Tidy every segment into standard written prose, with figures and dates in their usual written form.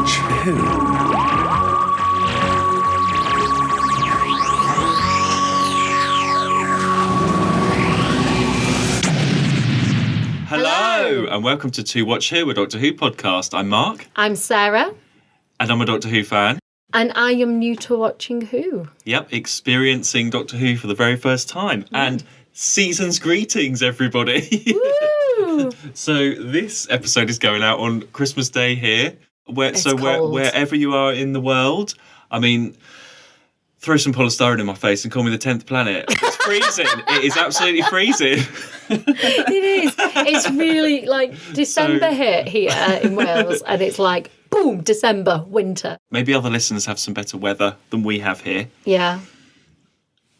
Watch Who. Hello, and welcome to To Watch Who, a Doctor Who podcast. I'm Mark. I'm Sarah. And I'm a Doctor Who fan. And I am new to watching Who. Yep, experiencing Doctor Who for the very first time. And season's greetings, everybody. Woo! So this episode is going out on Christmas Day here. Cold. Wherever you are in the world, I mean, throw some polystyrene in my face and call me the 10th planet. It's freezing. It is absolutely freezing. It is. It's really like December here in Wales, and it's like, boom, December, winter. Maybe other listeners have some better weather than we have here. Yeah.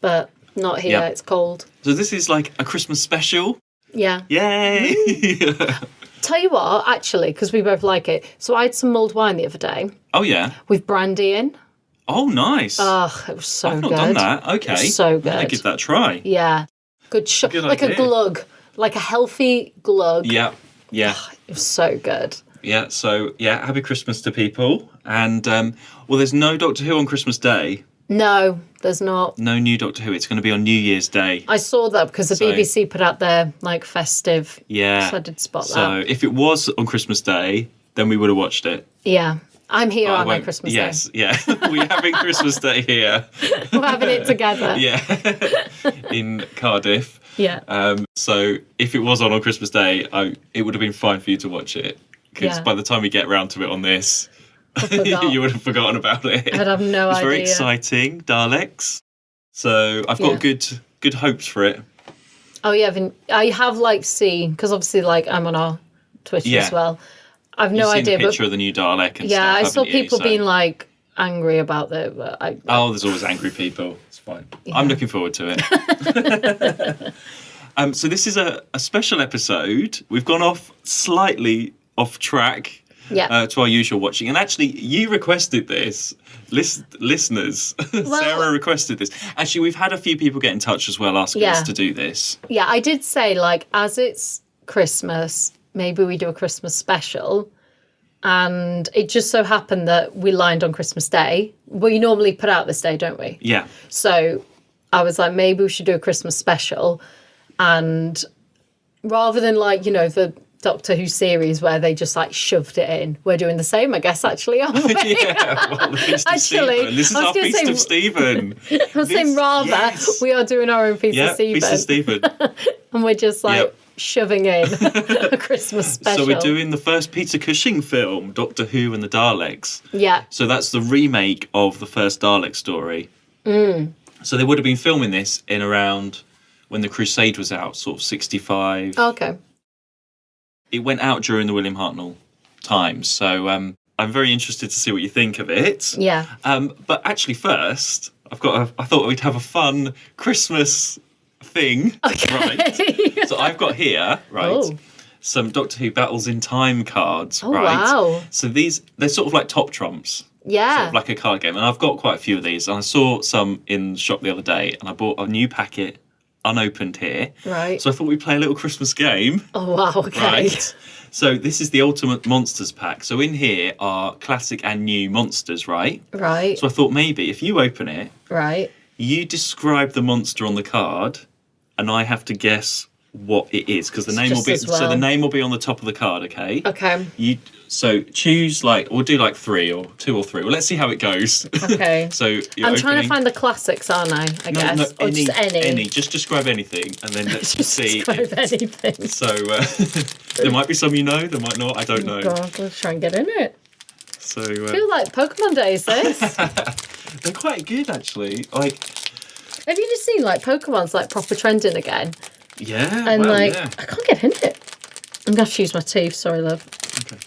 But not here, It's cold. So this is like a Christmas special. Yeah. Yay! Tell you what, actually, because we both like it. So I had some mulled wine the other day. Oh, yeah? With brandy in. Oh, nice. Oh, it was so I've good. not done that. Okay. It was so good. I'm going to give that a try. Yeah. Good like idea. a glug. Like a healthy glug. Yeah. Yeah. Oh, it was so good. Yeah. So, yeah, happy Christmas to people. And, well, there's no Doctor Who on Christmas Day. No, there's not. No new Doctor Who. It's going to be on New Year's Day. I saw that because the BBC put out their, like, festive. Yeah. So I did spot that. So if it was on Christmas Day, then we would have watched it. Yeah. I'm here on my Christmas Day. Yes, yeah. We're having Christmas Day here. We're having it together. Yeah. In Cardiff. Yeah. So if it was on Christmas Day, it would have been fine for you to watch it. Because by the time we get around to it on this, you would have forgotten about it. I'd have no idea. It's very exciting, Daleks. So I've got good hopes for it. Oh, yeah. I have, like, seen, because obviously, like, I'm on our Twitter as well. I've no idea. You've seen a picture of the new Dalek and stuff, I saw people so being, like, angry about it. But there's always angry people. It's fine. Yeah. I'm looking forward to it. So this is a special episode. We've gone slightly off track to our usual watching. And actually, you requested this. Listeners, Sarah requested this. Actually, we've had a few people get in touch as well asking us to do this. Yeah, I did say, like, as it's Christmas, maybe we do a Christmas special. And it just so happened that we lined on Christmas Day. We normally put out this day, don't we? Yeah. So I was like, maybe we should do a Christmas special. And rather than, like, you know, the Doctor Who series where they just, like, shoved it in, we're doing the same, I guess, actually, aren't we? Yeah, well, the Feast of Stephen. This is our Feast of Stephen. I was saying rather, we are doing our own Feast of Stephen. Feast of Stephen. And we're just, like, shoving in a Christmas special. So we're doing the first Peter Cushing film, Doctor Who and the Daleks. Yeah. So that's the remake of the first Dalek story. So they would have been filming this in around when the Crusade was out, sort of 65. Okay. It went out during the William Hartnell times, so I'm very interested to see what you think of it. Yeah. But actually, first, I thought we'd have a fun Christmas thing. Okay. Right. So I've got here, some Doctor Who Battles in Time cards. Oh, right. Wow. So they're sort of like top trumps. Yeah. Sort of like a card game, and I've got quite a few of these. And I saw some in the shop the other day, and I bought a new packet. Unopened here. Right. So I thought we'd play a little Christmas game. Oh, wow, okay. Right. So this is the Ultimate Monsters pack. So in here are classic and new monsters, right? Right. So I thought maybe if you open it, right, you describe the monster on the card, and I have to guess what it is, because the name will be so the name will be on the top of the card, okay? Okay. So choose, like, we'll do like 3 or 2 or 3. Well, let's see how it goes. Okay. So I'm trying to find the classics, aren't I? I guess. No, or just any. Any. Just describe anything, and then let's see. Describe anything. So there might be some you know, there might not. I don't know. God, let's try and get in it. So I feel like Pokemon days, this. They're quite good, actually. Like, have you just seen, like, Pokemon's, like, proper trending again? Yeah. And I can't get in it. I'm gonna have to use my teeth. Sorry, love. Okay.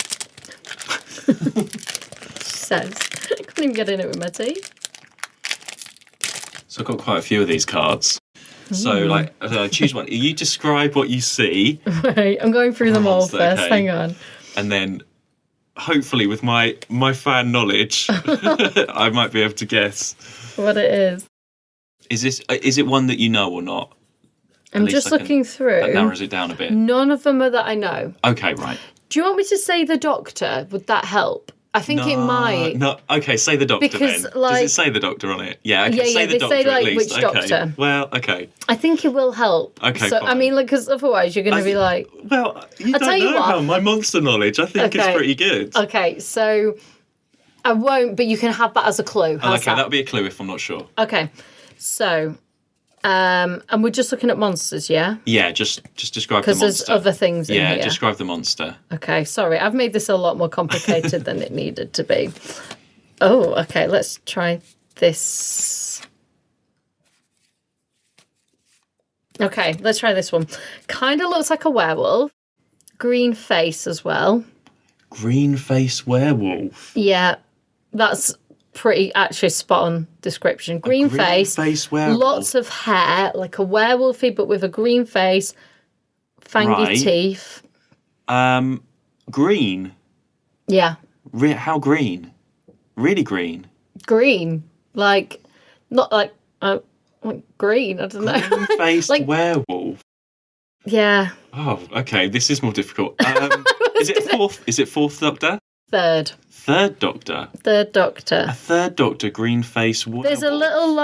She says I couldn't even get in it with my teeth. So I've got quite a few of these cards. So, like, choose one. You describe what you see. Right, I'm going through them all first. Okay. Hang on. And then, hopefully, with my fan knowledge, I might be able to guess what it is. Is it one that you know or not? I'm just looking through. That narrows it down a bit. None of them are that I know. Okay, right. Do you want me to say the Doctor? Would that help? I think it might. No, okay, say the Doctor because, then. Like, does it say the Doctor on it? Yeah, okay, yeah, say the they Doctor say, like, at least. which okay. Doctor. Well, okay. I think it will help. Okay, so, fine. I mean, because otherwise you're going to be like... Well, you I'll don't tell you know what. how my monster knowledge, I think, is pretty good. Okay, so I won't, but you can have that as a clue. How's that? That'll be a clue if I'm not sure. Okay, so... and we're just looking at monsters, yeah? Yeah, just describe the monster. Because there's other things in here. Yeah, describe the monster. Okay, sorry. I've made this a lot more complicated than it needed to be. Oh, okay. Let's try this. Okay, let's try this one. Kind of looks like a werewolf. Green face as well. Green face werewolf? Yeah, that's... pretty actually spot on description. Green face werewolf. Lots of hair, like a werewolfy, but with a green face, fangy teeth. Green. Yeah. How green? Really green. Green, like not like green. I don't know. Green-faced werewolf. Yeah. Oh, okay. This is more difficult. Is it fourth? Is it fourth Doctor? Third. Third Doctor. Third Doctor. A third Doctor, green face werewolf. There's a little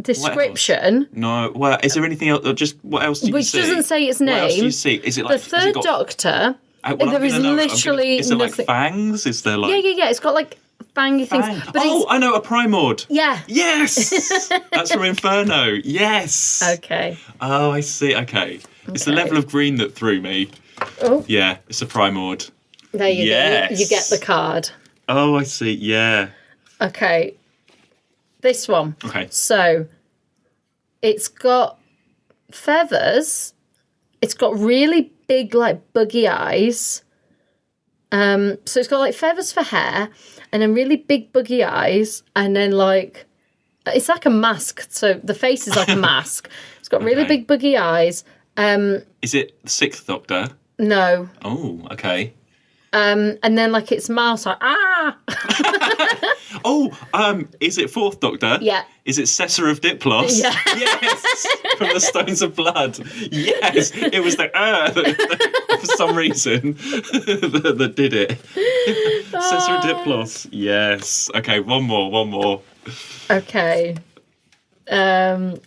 description. No. Well, is there anything else? Just what else do you see? Which doesn't say its name. What else do you see? Is it like the third Doctor? There is literally is there nothing. Like fangs? Is there like? Yeah. It's got like fangy things. But I know, a Primord. Yeah. Yes. That's from Inferno. Yes. Okay. Oh, I see. Okay. It's the level of green that threw me. Oh. Yeah, it's a Primord. There you go. You get the card. Oh, I see. Yeah. Okay. This one. Okay. So, it's got feathers. It's got really big, like, buggy eyes. So it's got, like, feathers for hair, and then really big, buggy eyes, and then, like, it's like a mask. So the face is like a mask. It's got really big, buggy eyes. Is it the sixth Doctor? No. Oh, okay. And then, like, its mouth, like, is it fourth Doctor? Yeah. Is it Cessor of Diplos? Yeah. Yes, from the Stones of Blood. Yes, it was the for some reason that did it. Cessor of Diplos. Yes. Okay, one more. Okay. I'm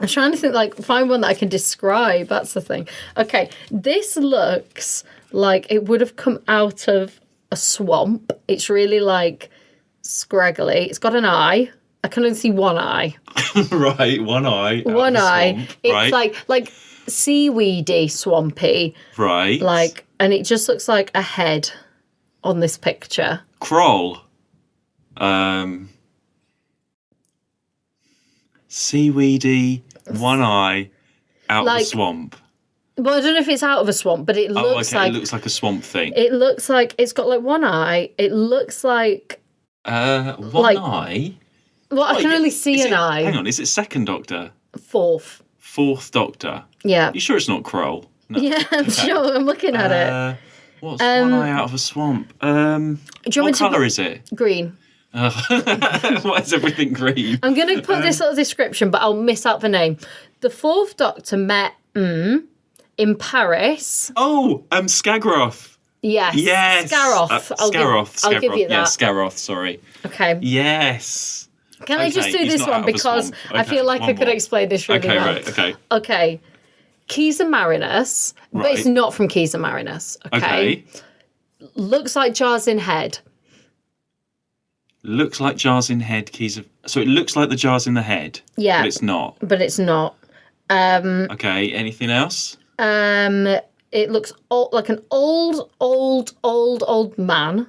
trying to think, like, find one that I can describe. That's the thing. Okay, this looks like it would have come out of a swamp. It's really, like, scraggly. It's got an eye. I can only see one eye. Right, one eye. One eye. Swamp. It's right. like seaweedy, swampy. Right. Like, and it just looks like a head on this picture. Kroll. Seaweedy, one eye, out of the swamp. Well, I don't know if it's out of a swamp, but it looks like... it looks like a swamp thing. It looks like... It's got, like, one eye. It looks like... One eye? Well, I can only see an eye. Hang on, is it second Doctor? Fourth. Fourth Doctor? Yeah. You sure it's not Kroll? No. Yeah, I'm sure. I'm looking at it. What's one eye out of a swamp? What colour is it? Green. Why is everything green? I'm going to put this little description, but I'll miss out the name. The fourth Doctor met in Paris. Oh, Skagroth. Yes. Yes. Scaroth. I'll give you that. Yeah, Scaroth, sorry. Okay. Yes. Can I just do this one because I feel like I could explain this really well. Right, okay. Okay. Keys and Marinus, but it's not from Keys and Marinus. Okay. Looks like Jars in Head. Looks like Jars in Head, Keys of... So it looks like the Jars in the Head. Yeah. But it's not. Okay, anything else? It looks like an old man.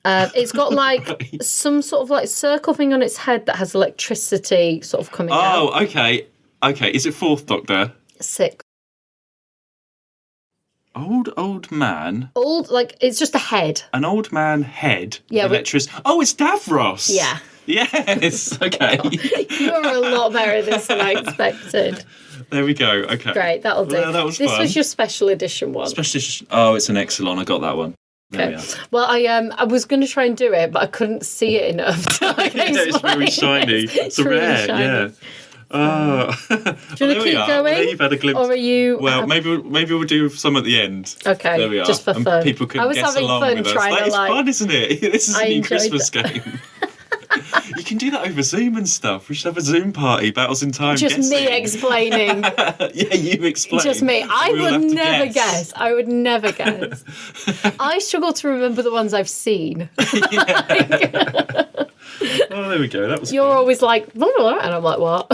It's got like some sort of like circle thing on its head that has electricity sort of coming out. Oh, okay. Okay, is it fourth Doctor? Sixth. Old man. Like it's just a head. An old man head. Yeah. Electricity. Oh, it's Davros. Yeah. Yes. Okay. You're a lot better at this than I expected. There we go. Okay. Great, that'll do. Well, that was this fun. was your special edition one. Oh, it's an Exelon. I got that one. There okay. Well, I was going to try and do it, but I couldn't see it enough. It's very shiny. It's really rare. shiny. Yeah. Oh. Do you want to keep going? Well, you've had a glimpse. Or are you... Well, maybe we'll do some at the end. Okay, there we are. just for fun. And people can guess along with us. That is fun, isn't it? This is a new Christmas game. You can do that over Zoom and stuff. We should have a Zoom party, Battles in Time. Just guessing. me explaining. Yeah, you explain. Just me. I would never guess. I would never guess. I struggle to remember the ones I've seen. Oh, there we go. That was. You're fun. always like, blah, blah, blah, and I'm like, what?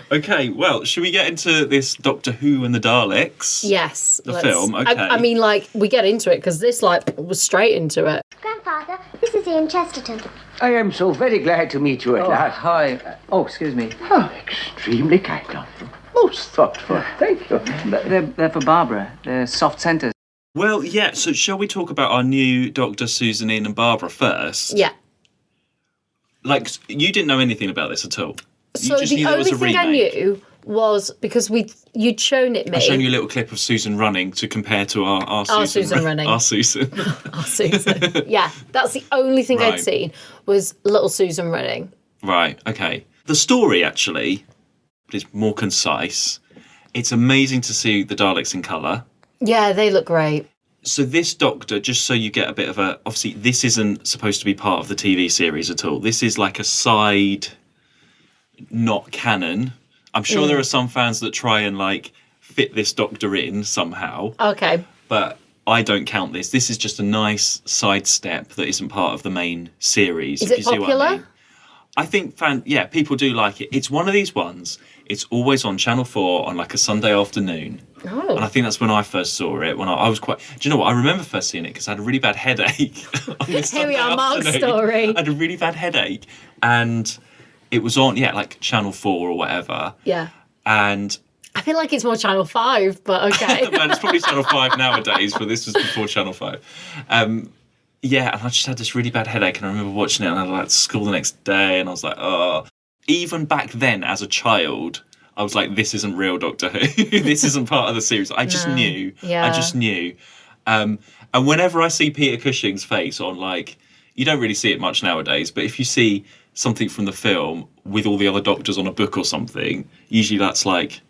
Okay, well, should we get into this Doctor Who and the Daleks? Yes. The film, okay. I mean, like, we get into it because this, like, was straight into it. Grandfather, this is Ian Chesterton. I am so very glad to meet you at last. Hi. Excuse me. Oh, extremely kind of you. Most thoughtful. Thank you. They're for Barbara. They're soft centres. Well, yeah, so shall we talk about our new Doctor, Susan, Ian and Barbara first? Yeah. Like, you didn't know anything about this at all? You So just the knew there was only a thing I remake. knew was because you'd shown it me. I showed you a little clip of Susan running to compare to our Susan running. Our Susan. Our Susan. Yeah, that's the only thing Right. I'd seen was little Susan running. Right, okay. The story, actually, is more concise. It's amazing to see the Daleks in colour. Yeah, they look great. So this Doctor, just so you get a bit of a... Obviously, this isn't supposed to be part of the TV series at all. This is like a side, not canon. I'm sure there are some fans that try and, like, fit this Doctor in somehow. Okay. But I don't count this. This is just a nice sidestep that isn't part of the main series. Is if it you see popular? What I mean. I think people do like it. It's one of these ones. It's always on Channel 4 on like a Sunday afternoon. Oh. And I think that's when I first saw it. When I was quite... Do you know what? I remember first seeing it because I had a really bad headache. On this Here we Sunday are, Mark's afternoon. story. I had a really bad headache. And it was on, like Channel 4 or whatever. Yeah. And... I feel like it's more Channel 5, but okay. Man, it's probably Channel 5 nowadays, but this was before Channel 5. Yeah, and I just had this really bad headache, and I remember watching it, and I was like to school the next day, and I was like, oh. Even back then, as a child, I was like, this isn't real Doctor Who. This isn't part of the series. I just knew. Yeah. I just knew. And whenever I see Peter Cushing's face on, like, you don't really see it much nowadays, but if you see something from the film with all the other Doctors on a book or something, usually that's like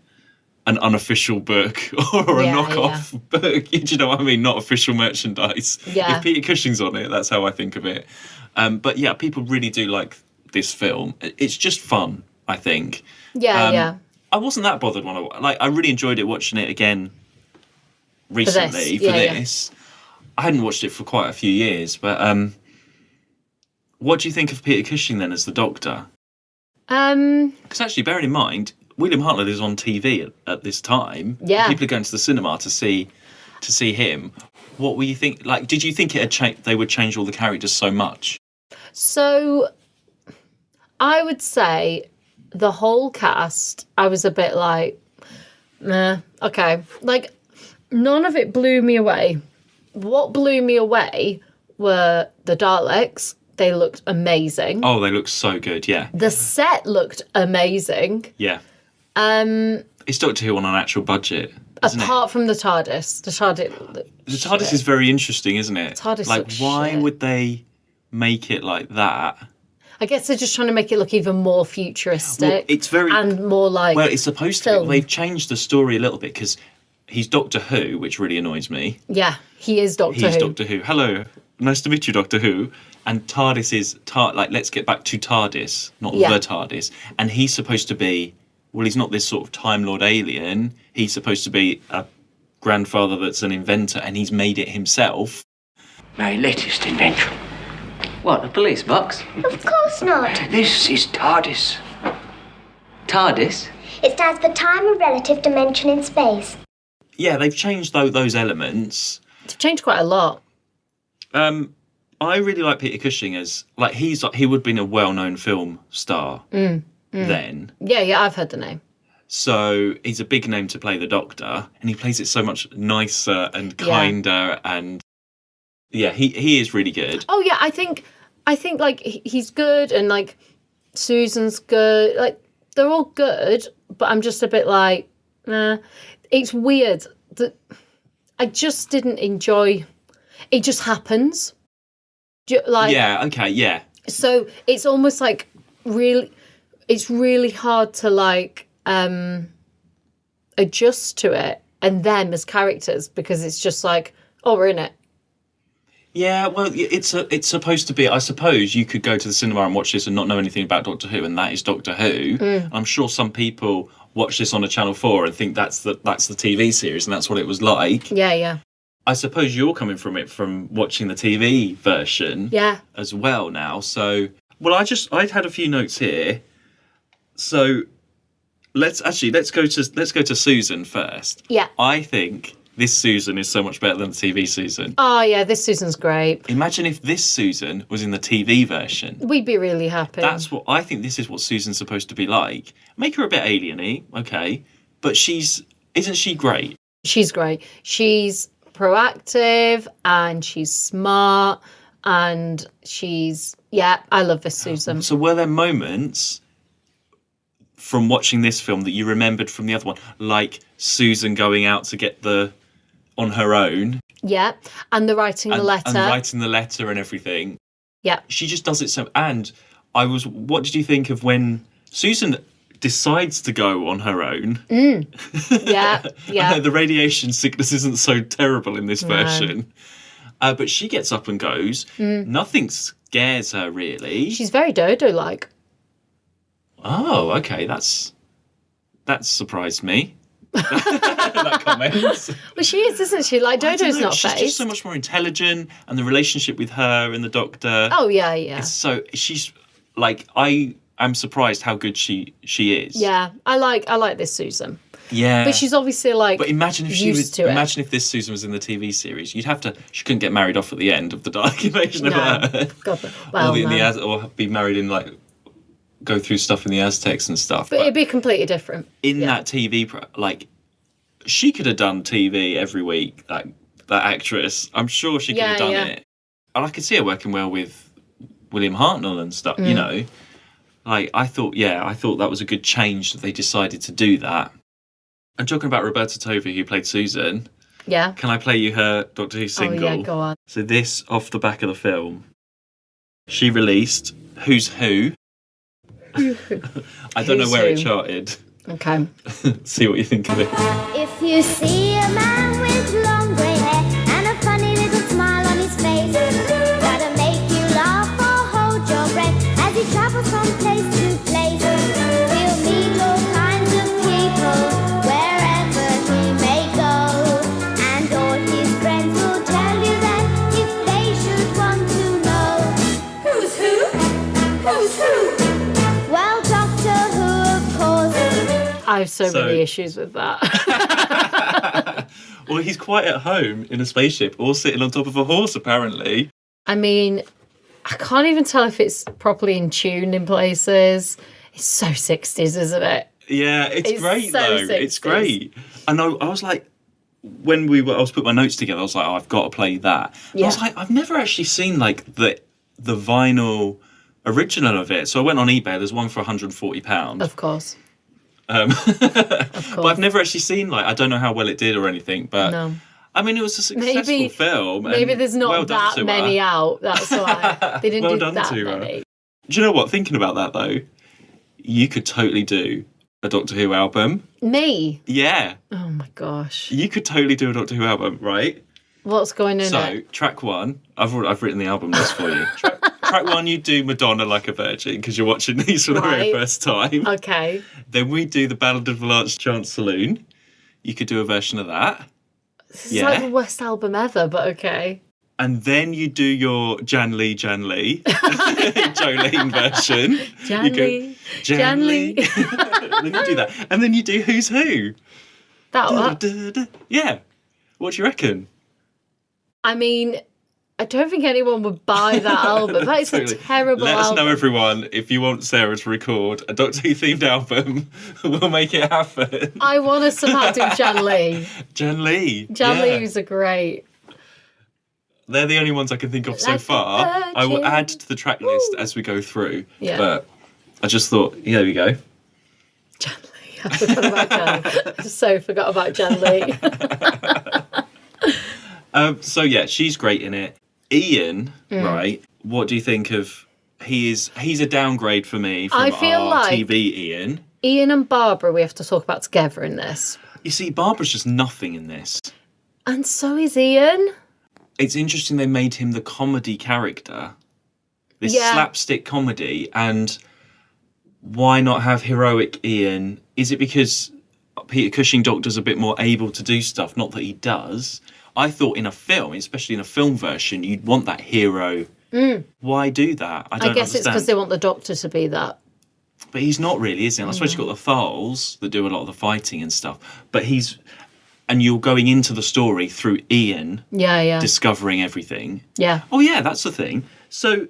an unofficial book or a knockoff book. Do you know what I mean? Not official merchandise. Yeah. If Peter Cushing's on it, that's how I think of it. But yeah, people really do like this film. It's just fun, I think. Yeah. I wasn't that bothered when I really enjoyed it watching it again recently for this. I hadn't watched it for quite a few years, but what do you think of Peter Cushing then as the Doctor? Because actually, bearing in mind, William Hartnell is on TV at this time. Yeah. People are going to the cinema to see him. What were you think? Like, did you think it had they would change all the characters so much? So, I would say the whole cast, I was a bit like, meh, okay. Like, none of it blew me away. What blew me away were the Daleks. They looked amazing. Oh, they look so good, yeah. The set looked amazing. Yeah. It's Doctor Who on an actual budget, isn't Apart it? from the TARDIS. The TARDIS is very interesting, isn't it? TARDIS like, looks why shit. would they make it like that? I guess they're just trying to make it look even more futuristic. Well, it's very... And more like Well, it's supposed to film. be. They've changed the story a little bit because he's Doctor Who, which really annoys me. Yeah, he is Doctor Who. He's Doctor Who. Hello, nice to meet you, Doctor Who. And TARDIS is like, let's get back to TARDIS, not the TARDIS. And he's supposed to be, well, he's not this sort of Time Lord alien. He's supposed to be a grandfather that's an inventor, and he's made it himself. My latest invention. What, a police box? Of course not. This is TARDIS. TARDIS? It stands for Time and Relative Dimension in Space. Yeah, they've changed those elements. They've changed quite a lot. I really like Peter Cushing as he would have been a well-known film star then. Yeah, I've heard the name. So he's a big name to play the Doctor, and he plays it so much nicer and kinder, and yeah, he is really good. Oh yeah, I think like he's good, and like Susan's good. Like they're all good, but I'm just a bit like, nah. It's weird that I just didn't enjoy. It just happens. Like, yeah. Okay. Yeah. So it's almost like really, it's really hard to like adjust to it and them as characters, because it's just like, oh, we're in it. Yeah, well, it's supposed to be. I suppose you could go to the cinema and watch this and not know anything about Doctor Who, and that is Doctor Who. I'm sure some people watch this on a Channel 4 and think that's the TV series and that's what it was like. Yeah. I suppose you're coming from it from watching the TV version as well now. So, well, I had a few notes here. So let's go to Susan first. Yeah. I think this Susan is so much better than the TV Susan. Oh, yeah, this Susan's great. Imagine if this Susan was in the TV version. We'd be really happy. That's what I think. This is what Susan's supposed to be like. Make her a bit alien-y, okay, but isn't she great? She's great. She's proactive and she's smart and I love this Susan. So were there moments from watching this film that you remembered from the other one, like Susan going out to get on her own? Yeah, and writing the letter. And writing the letter and everything. Yeah. She just does it so... And what did you think of when Susan decides to go on her own? Yeah. The radiation sickness isn't so terrible in this version. But she gets up and goes. Nothing scares her, really. She's very Dodo-like. Oh, okay. That surprised me. That comment. Well, she is, isn't she? Like, Dodo's not She's faced. just so much more intelligent, and the relationship with her and the Doctor. Oh, yeah. She's like, I am surprised how good she is. Yeah, I like this Susan. Yeah. But she's obviously like. But imagine if this Susan was in the TV series. She couldn't get married off at the end of the Dalek invasion of Earth. God, well, or be married in like. Go through stuff in the Aztecs and stuff. But it'd be completely different. In that TV, she could have done TV every week, that actress. I'm sure she could have done it. And I could see her working well with William Hartnell and stuff, you know. Like, I thought that was a good change that they decided to do that. And talking about Roberta Tovey, who played Susan. Yeah. Can I play you her Doctor Who single? Oh, yeah, go on. So this, off the back of the film, she released Who's Who. I don't know where it charted. Okay. See what you think of it. If you see a man with long grey hair and a funny little smile on his face, that'll make you laugh or hold your breath as he travels from place to place. He'll meet all kinds of people wherever he may go, and all his friends will tell you that if they should want to know. Who's who? Who's who? Well, Doctor Who, of course. I have so many issues with that. Well, he's quite at home in a spaceship or sitting on top of a horse, apparently. I mean, I can't even tell if it's properly in tune in places. It's so 60s, isn't it? Yeah, it's great, so though. 60s. It's great. And I was like, when I was putting my notes together, I was like, oh, I've got to play that. Yeah. I was like, I've never actually seen, like, the vinyl original of it. So I went on eBay. There's one for £140. Of course. But I've never actually seen, like, I don't know how well it did or anything, but no. I mean, it was a successful film. Maybe there's not that many out. That's why they didn't do that many. Do you know what? Thinking about that though, you could totally do a Doctor Who album. Me? Yeah. Oh my gosh. You could totally do a Doctor Who album, right? What's going in it? So, track one, I've written the album list for you. Track one, you do Madonna Like a Virgin because you're watching these for the very first time. Okay. Then we do the Ballad of the Last Chance Saloon. You could do a version of that. This is like the worst album ever, but okay. And then you do your Jan Lee, Jolene version. Jan Lee. Then you do that. And then you do Who's Who. Yeah. What do you reckon? I mean, I don't think anyone would buy that album. That is totally. A terrible album. Let us know, everyone, if you want Sarah to record a Doctor Who themed album. We'll make it happen. I want to somehow do Jan Lee. Jan Lee. Jan Lee's are great. They're the only ones I can think of so far. I will add to the track list as we go through. Yeah. But I just thought, there we go. Jan Lee. I forgot about Jan Lee. I so forgot about Jan Lee. So, she's great in it. Ian, right, what do you think of he's a downgrade for me from I feel our like TV Ian. Ian and Barbara we have to talk about together in this. You see, Barbara's just nothing in this. And so is Ian. It's interesting they made him the comedy character. This slapstick comedy, and why not have heroic Ian? Is it because Peter Cushing Doctor's a bit more able to do stuff? Not that he does. I thought in a film, especially in a film version, you'd want that hero. Why do that? I don't guess understand. It's because they want the Doctor to be that. But he's not really, is he? I suppose you've got the Thals that do a lot of the fighting and stuff. But and you're going into the story through Ian discovering everything. Yeah. Oh, yeah, that's the thing. So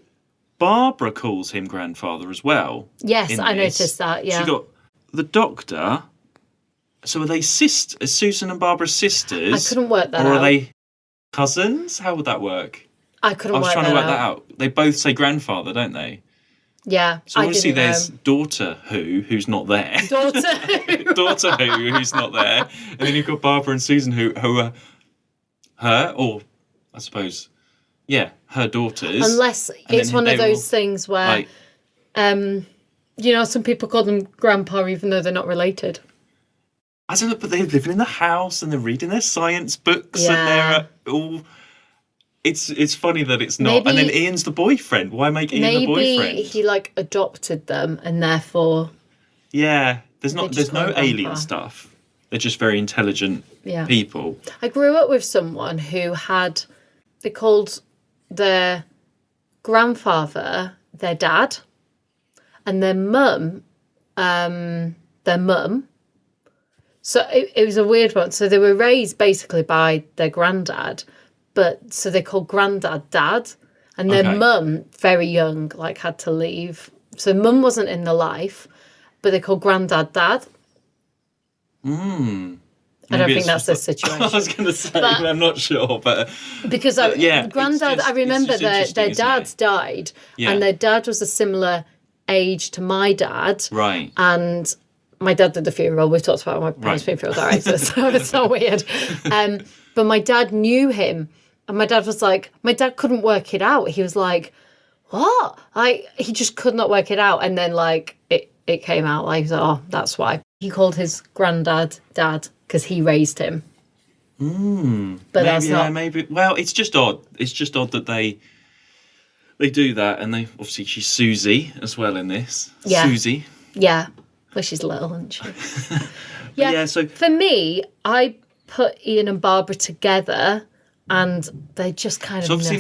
Barbara calls him grandfather as well. Yes, I noticed that, yeah. So you got the Doctor. So are they sisters? Susan and Barbara's sisters? I couldn't work that out. Or are they cousins? How would that work? I couldn't work that out. I was trying to work that out. They both say grandfather, don't they? Yeah, so obviously there's Daughter who's not there. Daughter Who. Daughter who's not there. And then you've got Barbara and Susan who are her, or I suppose, her daughters. Unless it's one of those things where, some people call them grandpa even though they're not related. I don't know, but they're living in the house and they're reading their science books and they're all... It's funny that it's not. And then Ian's the boyfriend. Why make Ian the boyfriend? Maybe he adopted them and therefore... Yeah, there's no alien stuff. They're just very intelligent people. I grew up with someone who they called their grandfather their dad and their mum their mum. So it was a weird one. So they were raised basically by their granddad. But so they called granddad dad, and their mum, very young, had to leave. So mum wasn't in the life, but they called granddad dad. I don't think that's the situation. I was going to say, I'm not sure, but because granddad, I remember their dads died, and their dad was a similar age to my dad, right? And my dad did the funeral. We've talked about my parents being funeral directors, so it's not weird. But my dad knew him. And my dad was my dad couldn't work it out. He was like, what? He just could not work it out. And then it came out he was like, oh, that's why. He called his granddad dad because he raised him. But that's not... maybe. Well, it's just odd. It's just odd that they do that. And obviously she's Susie as well in this. Yeah. Susie. Yeah. Well, she's little, isn't she? So for me, I put Ian and Barbara together... And they just kind of obviously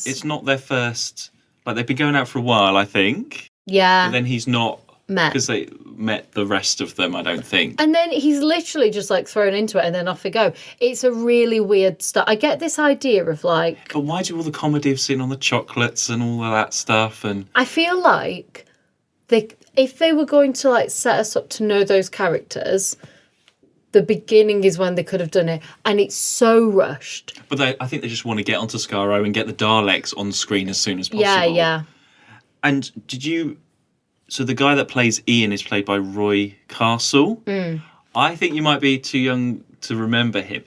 it's not their first... they've been going out for a while, I think. Yeah. But then he's not... Met. Because they met the rest of them, I don't think. And then he's literally just thrown into it and then off they go. It's a really weird stuff. I get this idea of But why do all the comedy of sitting on the chocolates and all of that stuff? And I feel like if they were going to set us up to know those characters... The beginning is when they could have done it, and it's so rushed. But I think they just want to get onto Skaro and get the Daleks on screen as soon as possible. Yeah. And so the guy that plays Ian is played by Roy Castle. I think you might be too young to remember him.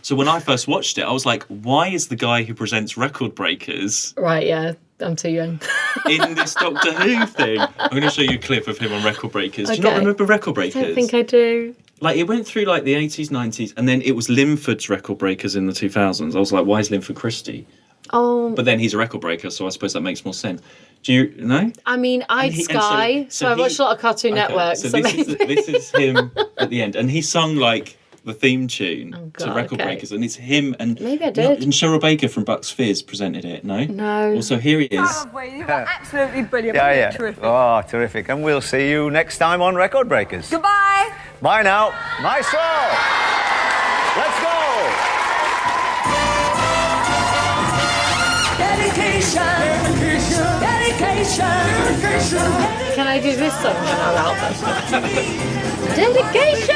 So when I first watched it, I was like, why is the guy who presents Record Breakers... Right, yeah. I'm too young. in this Doctor Who thing. I'm going to show you a clip of him on Record Breakers. Okay. Do you not remember Record Breakers? I don't think I do. It went through the 80s, 90s, and then it was Linford's Record Breakers in the 2000s. I was like, why is Linford Christie? Oh. But then he's a record breaker, so I suppose that makes more sense. Do you know? I mean, Sky, so I watched a lot of Cartoon Network. So this is him at the end, and he sung the theme tune to Record Breakers, and it's him and maybe I did. And Cheryl Baker from Bucks Fizz presented it. No. Also, here he is. You were absolutely brilliant. Yeah. Terrific. Oh, terrific. And we'll see you next time on Record Breakers. Goodbye. Bye now. Maestro. Let's go. Dedication. Can I do this song when I'm out there? Dedication.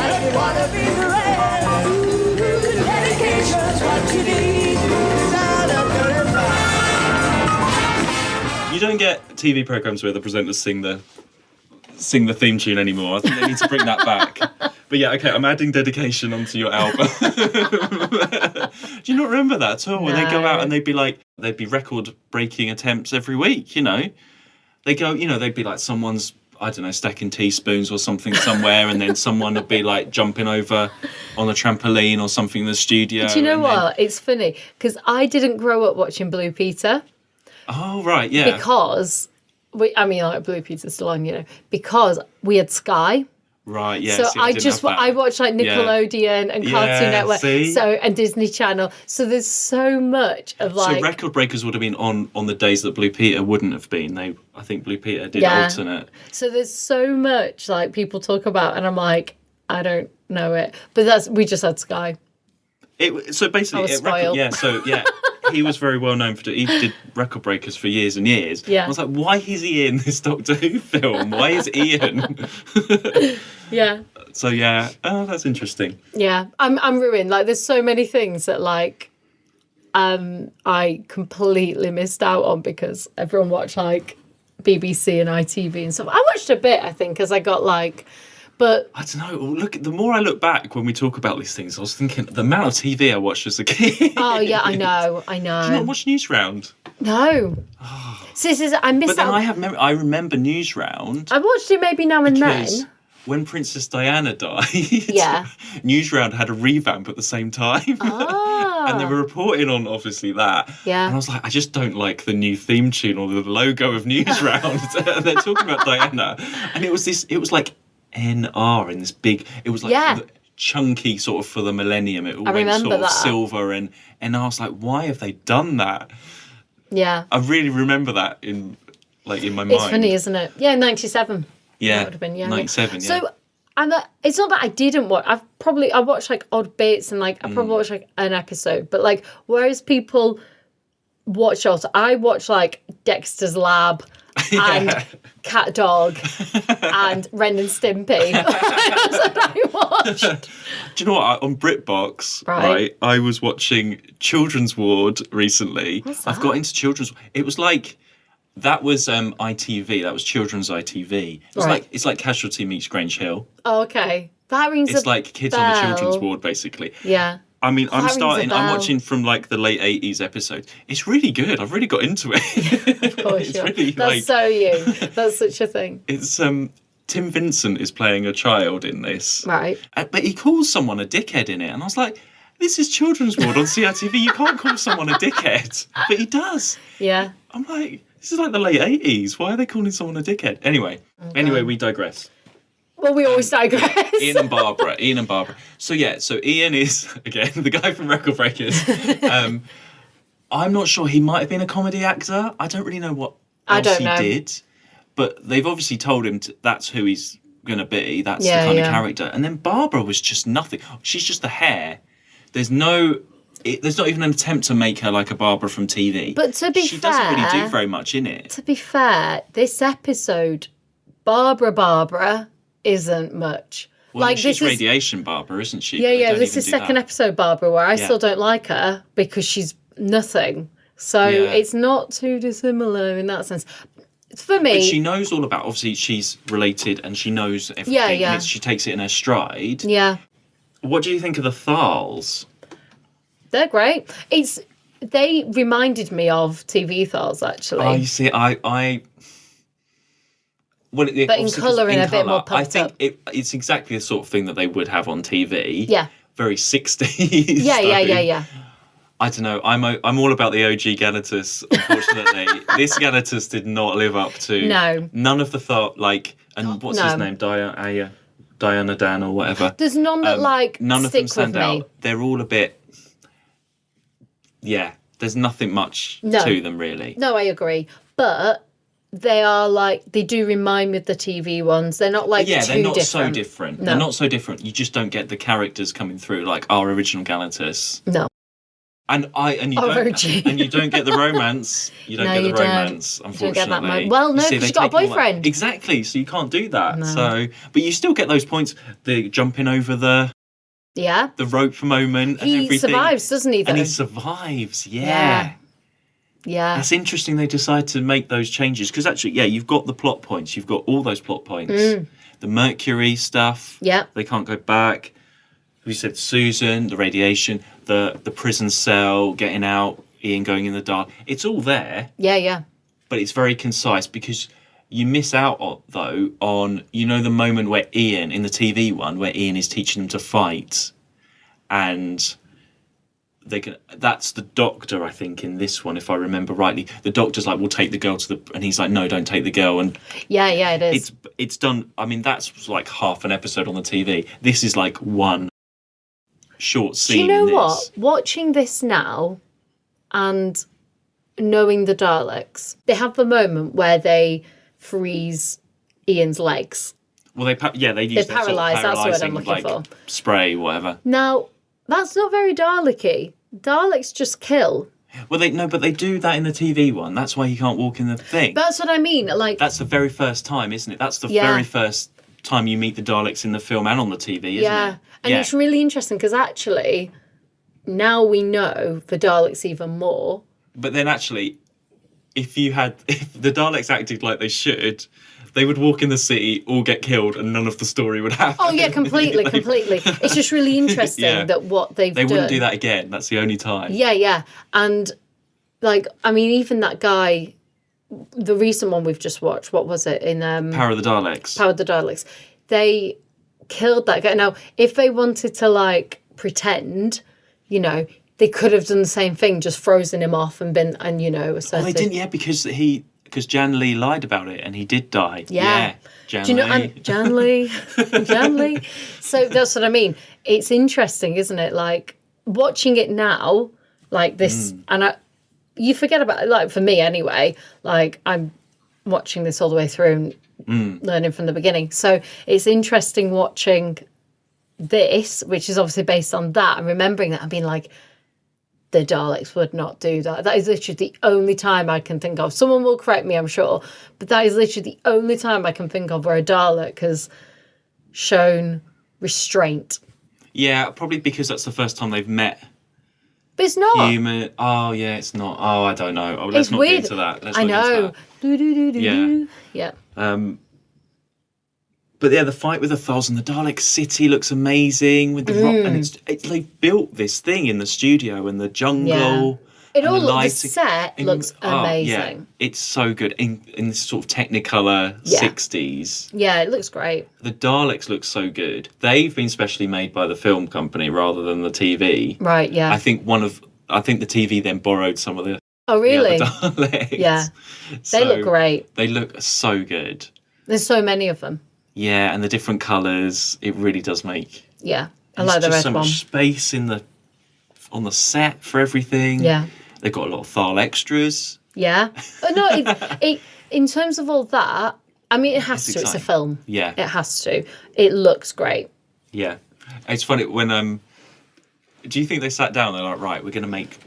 I wanna be the dedication's what you need. You don't get TV programs where the presenters sing the theme tune anymore. I think they need to bring that back. But yeah, okay, I'm adding dedication onto your album. Do you not remember that at all? When they go out and they'd be record-breaking attempts every week, you know? They go, you know, they'd be like someone's, I don't know, stacking teaspoons or something somewhere, and then someone would be like jumping over on a trampoline or something in the studio. Do you know what? It's funny, because I didn't grow up watching Blue Peter. Oh, right, yeah. Because, Blue Peter's still on, you know, because we had Sky. Right, yeah. So see, I watched like Nickelodeon and Cartoon Network, and Disney Channel. So there's so much of like. So Record Breakers would have been on the days that Blue Peter wouldn't have been. I think Blue Peter did alternate. So there's so much like people talk about, and I'm like, I don't know it, but we just had Sky. So basically, I was spoiled. He was very well known he did Record Breakers for years and years. Yeah. I was like, why is he in this Doctor Who film? Why is Ian? Yeah. So yeah, that's interesting. Yeah, I'm ruined. Like, there's so many things that like, I completely missed out on because everyone watched like BBC and ITV and stuff. I watched a bit, I think, because I got like. But I don't know. The more I look back when we talk about these things, I was thinking the amount of TV I watched as a kid. Oh yeah, I know. Do you not watch Newsround? No. So I missed But out. then I remember Newsround. I watched it maybe now and then. When Princess Diana died, Newsround had a revamp at the same time. Oh. And they were reporting on, obviously, that. Yeah. And I was like, I just don't like the new theme tune or the logo of Newsround. And they're talking about Diana. And it was like NR in this big, it was like chunky sort of for the millennium. It all went sort of silver. And I was like, why have they done that? Yeah. I really remember that in my mind. It's funny, isn't it? Yeah, 97. Yeah, that would have been 97. So, and it's not that I didn't watch. I watched like odd bits and like I probably watched like an episode, but like whereas people watch shows, I watch like Dexter's Lab and Cat Dog and Ren and Stimpy. That's what I watched. Do you know what? On BritBox, right? I was watching Children's Ward recently. What's that? I've got into Children's. It was like. That was ITV. That was children's ITV. It's like Casualty meets Grange Hill. Oh, okay. That rings It's like kids on the children's ward, basically. Yeah. I mean, I'm watching from like the late 80s episodes. It's really good. I've really got into it. Of course, it's really, that's so you. That's such a thing. It's Tim Vincent is playing a child in this. Right. But he calls someone a dickhead in it. And I was like, this is Children's Ward on CITV. You can't call someone a dickhead. But he does. Yeah. I'm like... This is like the late 80s. Why are they calling someone a dickhead? Anyway, we digress. Well, we always digress. Ian and Barbara. So Ian is, again, the guy from Record Breakers. I'm not sure. He might have been a comedy actor. I don't really know what else he did. But they've obviously told him that's who he's going to be. That's the kind of character. And then Barbara was just nothing. She's just the hair. There's not even an attempt to make her like a Barbara from TV. But to be fair... She doesn't really do very much in it. To be fair, this episode, Barbara isn't much. Well, like, she's Radiation Barbara, isn't she? Yeah, this is second episode Barbara where I still don't like her because she's nothing. So it's not too dissimilar in that sense. For me... But she knows all about... Obviously, she's related and she knows everything. Yeah. She takes it in her stride. Yeah. What do you think of the Thals? They're great. They reminded me of TV Thals, actually. Oh, you see, but in colour and a bit more puffed up. I think it's exactly the sort of thing that they would have on TV. Yeah. Very 60s. Yeah. I don't know. I'm all about the OG Galatus, unfortunately. This Galatus did not live up to none of the thought, and what's his name? Diana Dan or whatever. There's none that none of them stand with me. out. They're all a bit... Yeah, there's nothing much to them, really. No, I agree. But they are they do remind me of the TV ones. They're not too different. They're not so different. No. They're not so different. You just don't get the characters coming through like our original Galatus. No. And you don't get the romance. You don't get the romance, unfortunately. You don't get that well, no, because you've got a boyfriend. Exactly, so you can't do that. No. So, but you still get those points. The jumping over the rope moment and everything. He survives, doesn't he, though? And he survives, yeah. That's interesting they decide to make those changes. Because actually, you've got the plot points. You've got all those plot points. the mercury stuff. Yeah. They can't go back. We said Susan, the radiation, the prison cell, getting out, Ian going in the dark. It's all there. Yeah. But it's very concise because you miss out, though, on, you know, the moment where Ian, in the TV one, where Ian is teaching them to fight. And that's the doctor, I think, in this one, if I remember rightly. The doctor's like, we'll take the girl to the... And he's like, no, don't take the girl. And yeah, it is. It's done... I mean, that's like half an episode on the TV. This is like one short scene. Do you know in what? this. Watching this now and knowing the Daleks, they have the moment where they freeze Ian's legs. Well, they use They paralyse, that's the word I'm looking for. Spray, whatever. Now, that's not very Dalek-y. Daleks just kill. Well, but they do that in the TV one. That's why he can't walk in the thing. That's what I mean. Like, that's the very first time, isn't it? That's the very first time you meet the Daleks in the film and on the TV, isn't it? And it's really interesting because actually, now we know the Daleks even more. But then actually, if the Daleks acted like they should, they would walk in the city, all get killed, and none of the story would happen. Oh, yeah, completely. It's just really interesting that what they've done. They wouldn't do that again. That's the only time. Yeah. And, like, I mean, even that guy, the recent one we've just watched, what was it? In Power of the Daleks. Power of the Daleks. They killed that guy. Now, if they wanted to, like, pretend, you know, they could have done the same thing, just frozen him off and you know, asserted. Oh, they didn't, because Jan Lee lied about it and he did die. Yeah. Jan Do you know, Lee. Jan Lee. Jan Lee. So that's what I mean. It's interesting, isn't it? Like, watching it now, like this, and you forget about it, like, for me anyway, like, I'm watching this all the way through and learning from the beginning. So it's interesting watching this, which is obviously based on that, and remembering that and being like, the Daleks would not do that. That is literally the only time I can think of. Someone will correct me, I'm sure, but that is literally the only time I can think of where a Dalek has shown restraint. Yeah, probably because that's the first time they've met. But it's not. Human. Oh, yeah, it's not. Oh, I don't know. Oh, let's It's not weird. get into that. I know. Yeah. Yeah. But yeah, the fight with the Thals and the Dalek City looks amazing with the rock, and it's they built this thing in the studio and the jungle. It and all the looks. The lighting. set looks amazing. Yeah, it's so good in this sort of Technicolor 60s. Yeah, it looks great. The Daleks look so good. They've been specially made by the film company rather than the TV. Right. Yeah. I think the TV then borrowed some of the. Oh really? The other Daleks. Yeah. They look great. They look so good. There's so many of them. Yeah, and the different colours, it really does make. Yeah, I like the red so one. much space on the set for everything. Yeah, they've got a lot of Thal extras. Yeah, no, it in terms of all that, I mean, it has to. It's a film. Yeah, it has to. It looks great. Yeah, it's funny when do you think they sat down? They're like, right, we're going to make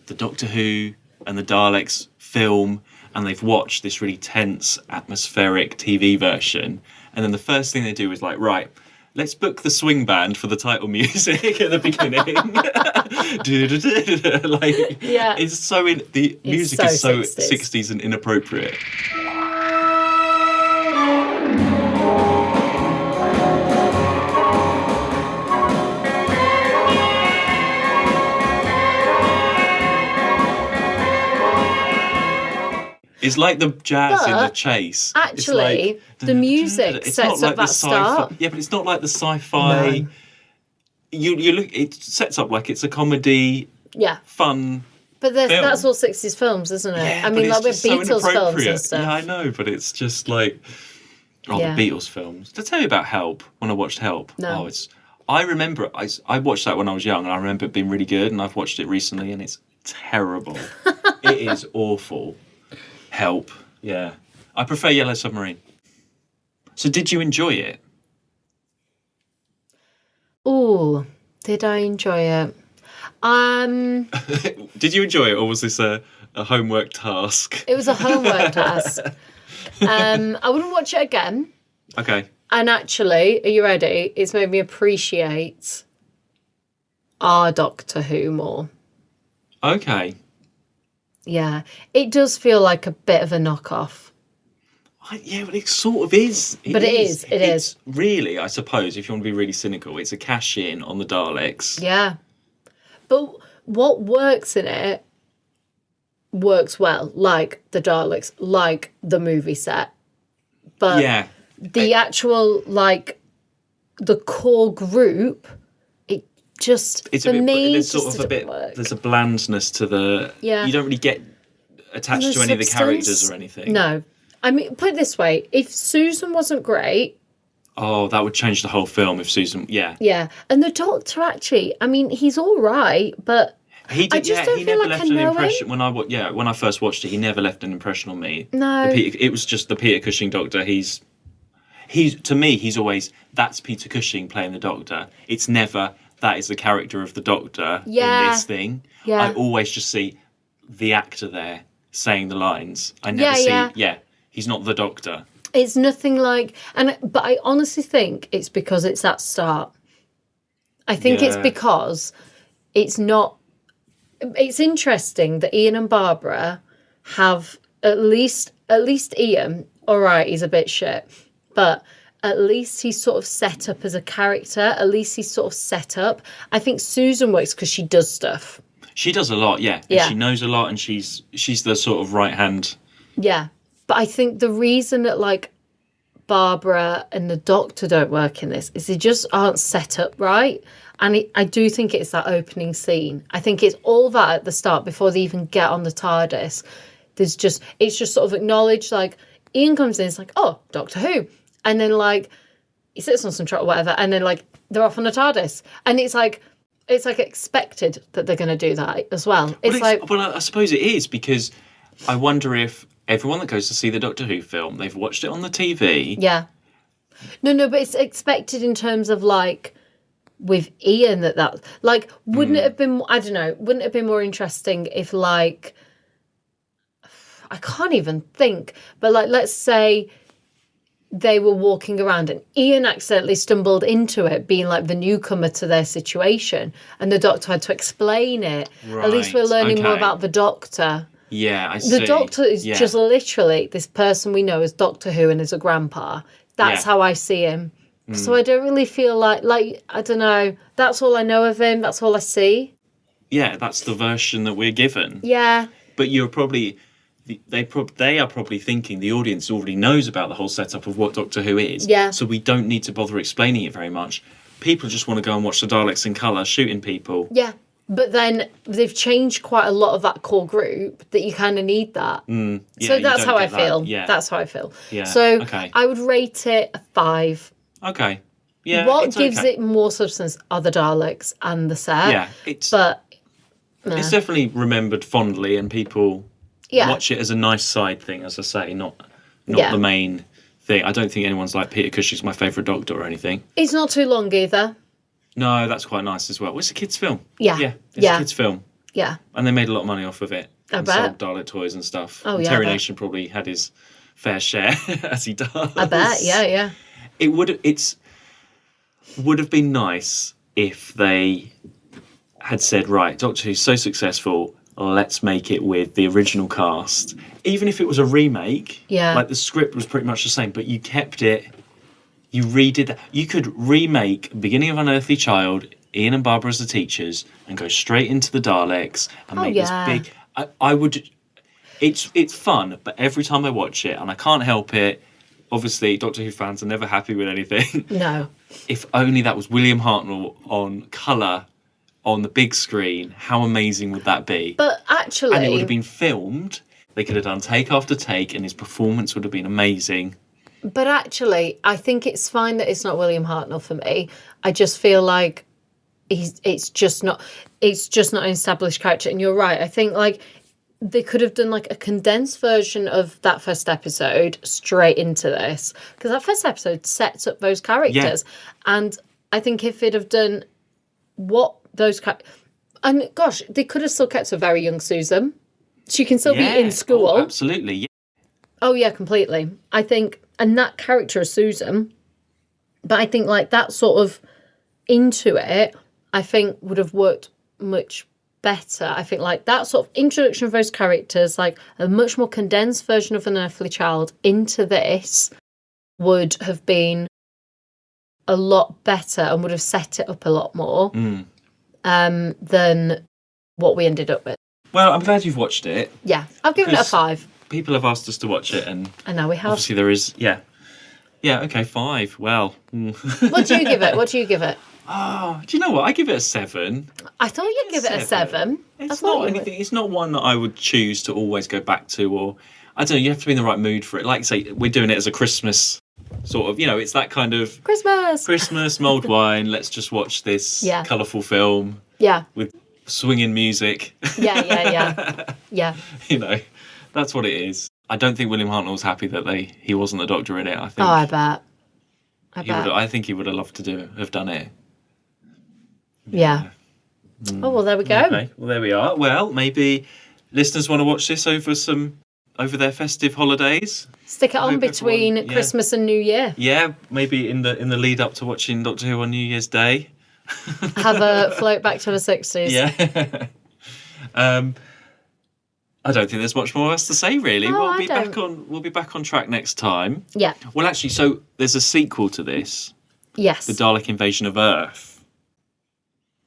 the Doctor Who and the Daleks film, and they've watched this really tense, atmospheric TV version. And then the first thing they do is like, right, let's book the swing band for the title music at the beginning. Like, yeah, it's so the music is so 60s and inappropriate. It's like the jazz in The Chase. Actually, like, the music sets up that start. Yeah, but it's not like the sci-fi. No. You look. It sets up like it's a comedy. Yeah. Fun. But that's all 60s films, isn't it? Yeah, I mean, like with Beatles so films and stuff. Yeah, I know, but it's just like the Beatles films. Did I tell you about Help when I watched Help? No. I remember I watched that when I was young, and I remember it being really good. And I've watched it recently, and it's terrible. It is awful. Help, yeah. I prefer Yellow Submarine. So did you enjoy it? Oh, did I enjoy it? Did you enjoy it, or was this a homework task? It was a homework task. I wouldn't watch it again. Okay. And actually, are you ready? It's made me appreciate our Doctor Who more. Okay. Yeah, it does feel like a bit of a knockoff. Yeah, but it sort of is. But it is. It's really, I suppose, if you want to be really cynical, it's a cash in on the Daleks. Yeah. But what works in it works well, like the Daleks, like the movie set. But Yeah. the actual, like, the core group, it just, It's for a bit, me, there's just sort of a bit, didn't work. there's a blandness to the, Yeah. you don't really get attached to any of the characters or anything. No. I mean, put it this way, if Susan wasn't great... Oh, that would change the whole film if Susan, yeah. Yeah. And the Doctor, actually, I mean, he's all right, but... He did, I just don't he feel never like left I an know impression when I first watched it. He never left an impression on me. No. It was just the Peter Cushing Doctor. He's to me, he's always, that's Peter Cushing playing the Doctor. It's never that is the character of the Doctor in this thing. Yeah. I always just see the actor there saying the lines. I never see he's not the Doctor. It's nothing like, but I honestly think it's because it's that start. I think it's because it's not. It's interesting that Ian and Barbara have at least Ian. All right, he's a bit shit, but at least he's sort of set up as a character. At least he's sort of set up. I think Susan works because she does stuff. She does a lot, yeah. And she knows a lot, and she's the sort of right hand. Yeah, but I think the reason that like Barbara and the Doctor don't work in this is they just aren't set up right. And I do think it's that opening scene. I think it's all that at the start before they even get on the TARDIS. It's just sort of acknowledged, like, Ian comes in, it's like, oh, Doctor Who. And then, like, he sits on some truck or whatever, and then, like, they're off on the TARDIS. And it's like expected that they're going to do that as well. Well, I suppose it is, because I wonder if everyone that goes to see the Doctor Who film, they've watched it on the TV. Yeah. No, but it's expected in terms of, like, with Ian that like, wouldn't it have been, I don't know, wouldn't it have been more interesting if, like, I can't even think, but, like, let's say they were walking around and Ian accidentally stumbled into it, being like the newcomer to their situation, and the Doctor had to explain it. Right. At least we're learning more about the Doctor. Yeah, I see. The Doctor is just literally this person we know as Doctor Who and as a grandpa. That's how I see him. So I don't really feel like, I don't know, that's all I know of him, that's all I see. Yeah, that's the version that we're given. Yeah. But you're probably, they are probably thinking the audience already knows about the whole setup of what Doctor Who is. Yeah. So we don't need to bother explaining it very much. People just want to go and watch the Daleks in colour shooting people. Yeah. But then they've changed quite a lot of that core group that you kind of need that. Yeah, so that's how I feel. Yeah. That's how I feel. Yeah. So okay. I would rate it a 5. Okay. Yeah. What gives it more substance are the Daleks and the set. Yeah. It's definitely remembered fondly, and people watch it as a nice side thing, as I say, not the main thing. I don't think anyone's like Peter Cushing's my favourite Doctor or anything. It's not too long either. No, that's quite nice as well. Well, it's a kids' film. Yeah. Yeah. It's a kids' film. Yeah. And they made a lot of money off of it. I and bet. sold Dalek toys and stuff. Oh, and yeah. Terry Nation probably had his fair share, as he does. I bet, yeah. It would have been nice if they had said, right, Doctor Who's so successful, let's make it with the original cast. Even if it was a remake, like the script was pretty much the same, but you kept it, you redid that. You could remake Beginning of Unearthly Child, Ian and Barbara as the teachers, and go straight into the Daleks and make this big... I would... It's fun, but every time I watch it, and I can't help it, obviously Doctor Who fans are never happy with anything. No. If only that was William Hartnell on colour on the big screen, how amazing would that be? But actually... And it would have been filmed. They could have done take after take, and his performance would have been amazing. But actually, I think it's fine that it's not William Hartnell for me. I just feel like it's just not an established character. And you're right. I think, like, they could have done, like, a condensed version of that first episode straight into this, because that first episode sets up those characters. And I think if they'd have done what those and gosh, they could have still kept a very young Susan. She can still be in school. Oh, absolutely. Yeah. Oh yeah, completely. I think, and that character is Susan, but I think, like, that sort of into it, I think would have worked much better. I think like that sort of introduction of those characters, like a much more condensed version of An Unearthly Child into this would have been a lot better and would have set it up a lot more than what we ended up with. Well, I'm glad you've watched it. Yeah, I've given it a 5. People have asked us to watch it, and I know we have. obviously there is, yeah, okay, 5. Well, What do you give it? What do you give it? oh, do you know what? I give it a 7. I thought you'd give it a 7. It's not anything. It's not one that I would choose to always go back to, or I don't know. You have to be in the right mood for it. Like, say, we're doing it as a Christmas sort of. It's that kind of Christmas mulled wine. Let's just watch this colourful film. Yeah. With swinging music. Yeah. That's what it is. I don't think William Hartnell's happy that he wasn't the Doctor in it. I think. Oh, I bet. I think he would have loved to have done it. Yeah. Oh, well, there we go. Okay, well, there we are. Well, maybe listeners want to watch this over their festive holidays. Stick it on between Christmas and New Year. Yeah, maybe in the lead up to watching Doctor Who on New Year's Day. Have a float back to the 60s. Yeah. I don't think there's much more else to say, really. No, We'll be back on track next time. Yeah. Well, actually, so there's a sequel to this. Yes. The Dalek Invasion of Earth.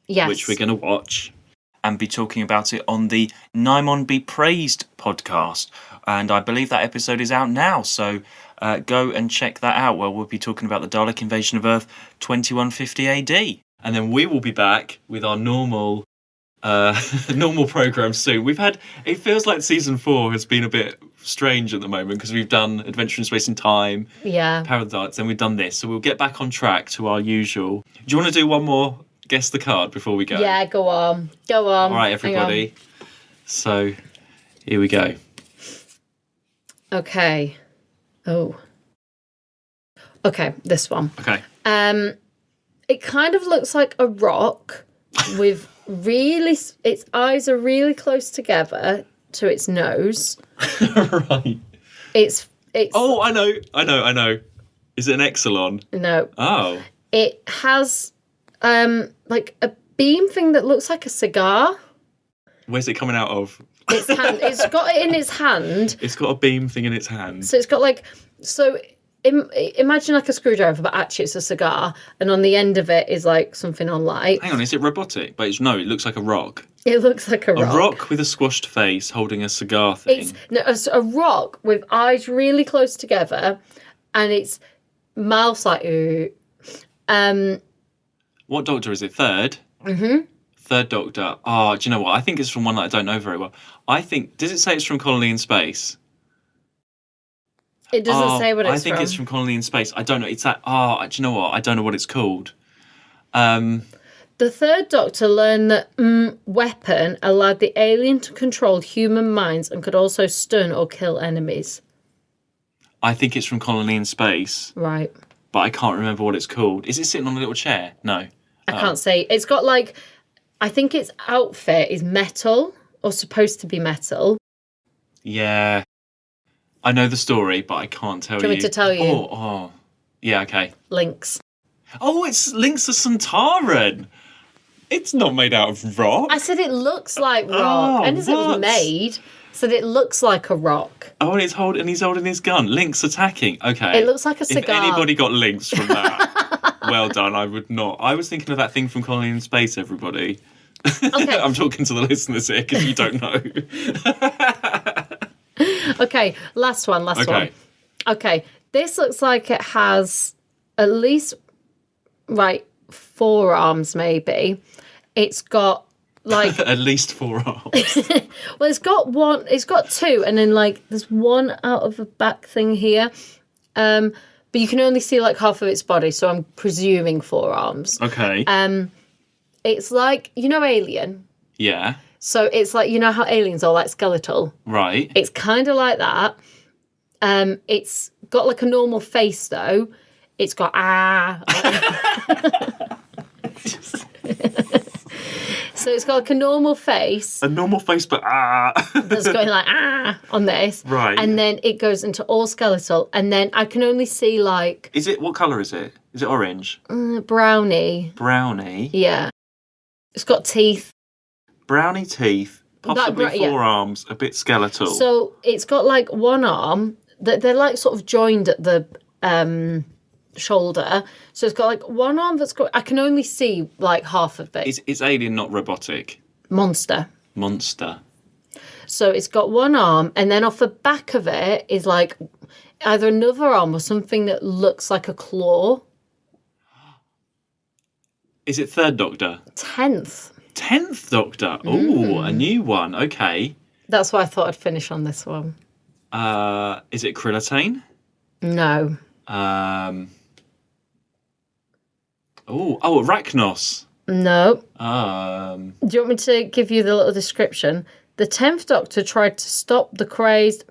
Yes. Which we're going to watch and be talking about it on the Naimon Be Praised podcast. And I believe that episode is out now, so go and check that out, where we'll be talking about the Dalek Invasion of Earth 2150 AD. And then we will be back with our normal program soon. It feels like season 4 has been a bit strange at the moment, because we've done Adventure in Space and Time, Power of the Daleks, and we've done this. So we'll get back on track to our usual. Do you want to do one more Guess the Card before we go? Yeah, go on. All right, everybody. So here we go. Okay. Oh. Okay, this one. Okay. It kind of looks like a rock with its eyes are really close together to its nose. Right. It's Oh, I know. Is it an Exelon? No. Oh. It has like a beam thing that looks like a cigar. Where's it coming out of? Its hand. It's got it in its hand. It's got a beam thing in its hand. So it's got imagine like a screwdriver, but actually it's a cigar, and on the end of it is like something on light. Hang on, is it robotic? But it looks like a rock. It looks like a rock. A rock with a squashed face holding a cigar thing. It's a rock with eyes really close together, and its mouth's like ooh. What Doctor is it? Third? Mm-hmm. Third Doctor. Oh, do you know what? I think it's from one that I don't know very well. Does it say it's from Colony in Space? It doesn't say what it's from. I think it's from Colony in Space. I don't know. It's that. Oh, do you know what? I don't know what it's called. The third Doctor learned that weapon allowed the alien to control human minds and could also stun or kill enemies. I think it's from Colony in Space. Right. But I can't remember what it's called. Is it sitting on a little chair? No. I can't say. It's got I think its outfit is metal or supposed to be metal. Yeah. I know the story, but I can't tell you. Do you want me to tell you? Oh. Yeah, okay. Lynx. Oh, it's Lynx the Centauran. It's not made out of rock. I said it looks like rock. And as it was made, said it looks like a rock. Oh, and he's holding his gun. Lynx attacking. Okay. It looks like a cigar. If anybody got Lynx from that, well done. I would not. I was thinking of that thing from Colony in Space, everybody. Okay. I'm talking to the listeners here because you don't know. Okay, last one. Okay, this looks like it has at least, 4 arms maybe. It's got at least 4 arms. Well, it's got 2, and then there's one out of the back thing here. But you can only see half of its body, so I'm presuming 4 arms. Okay. It's Alien. Yeah. So it's how aliens are skeletal. Right. It's kind of like that. It's got a normal face though. It's got So it's got a normal face. A normal face, but That's going on this. Right. And then it goes into all skeletal. And then I can only see Is it, what colour is it? Is it orange? brownie. Brownie? Yeah. It's got teeth. browny teeth, possibly yeah. 4 arms, a bit skeletal. So it's got like one arm that they're like sort of joined at the shoulder. So it's got like one arm that's got. I can only see like half of it. It's alien, not robotic. Monster. So it's got one arm, and then off the back of it is like either another arm or something that looks like a claw. Is it Third Doctor? 10th. 10th Doctor. Oh, a new one. Okay. That's why I thought I'd finish on this one. Is it Krillitane? No. Arachnos. No. Do you want me to give you the little description? The 10th Doctor tried to stop the crazed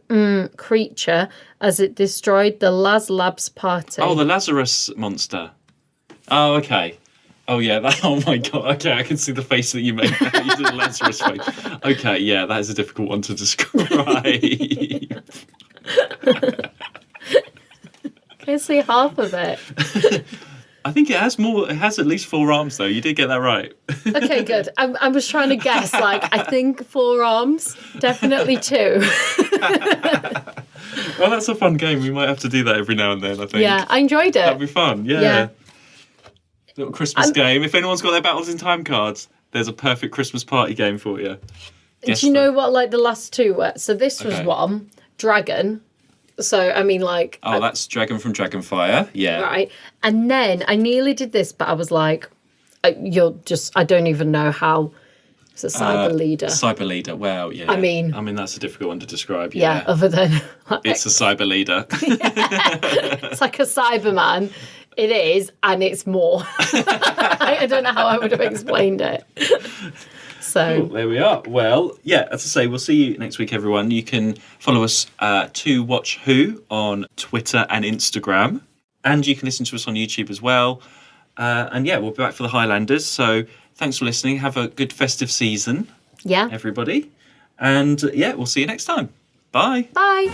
creature as it destroyed the Labs party. Oh, the Lazarus monster. Oh, okay. Oh, yeah. Oh, my God. Okay, I can see the face that you made. You did a Lazarus face. Okay, yeah, that is a difficult one to describe. Can see half of it. I think it has more. It has at least 4 arms, though. You did get that right. Okay, good. I was trying to guess. Like, I think 4 arms, definitely 2. Well, that's a fun game. We might have to do that every now and then, I think. Yeah, I enjoyed it. That'd be fun. Yeah. Little Christmas game. If anyone's got their Battles in Time cards, there's a perfect Christmas party game for you. Do you know what, like, the last 2 were? So this was one, Dragon. So, I mean, like... Oh, that's Dragon from Dragonfire. Yeah. Right. And then I nearly did this, but I was like, I don't even know how... It's a cyber leader. Cyber leader. Well, yeah. I mean, that's a difficult one to describe. Yeah. Other than... Like, it's a cyber leader. It's like a Cyberman. It is, and it's more. I don't know how I would have explained it. So cool, there we are. Well, yeah, as I say, we'll see you next week, everyone. You can follow us to Watch Who on Twitter and Instagram. And you can listen to us on YouTube as well. And yeah, we'll be back for the Highlanders. So thanks for listening. Have a good festive season. Yeah. Everybody. And yeah, we'll see you next time. Bye. Bye.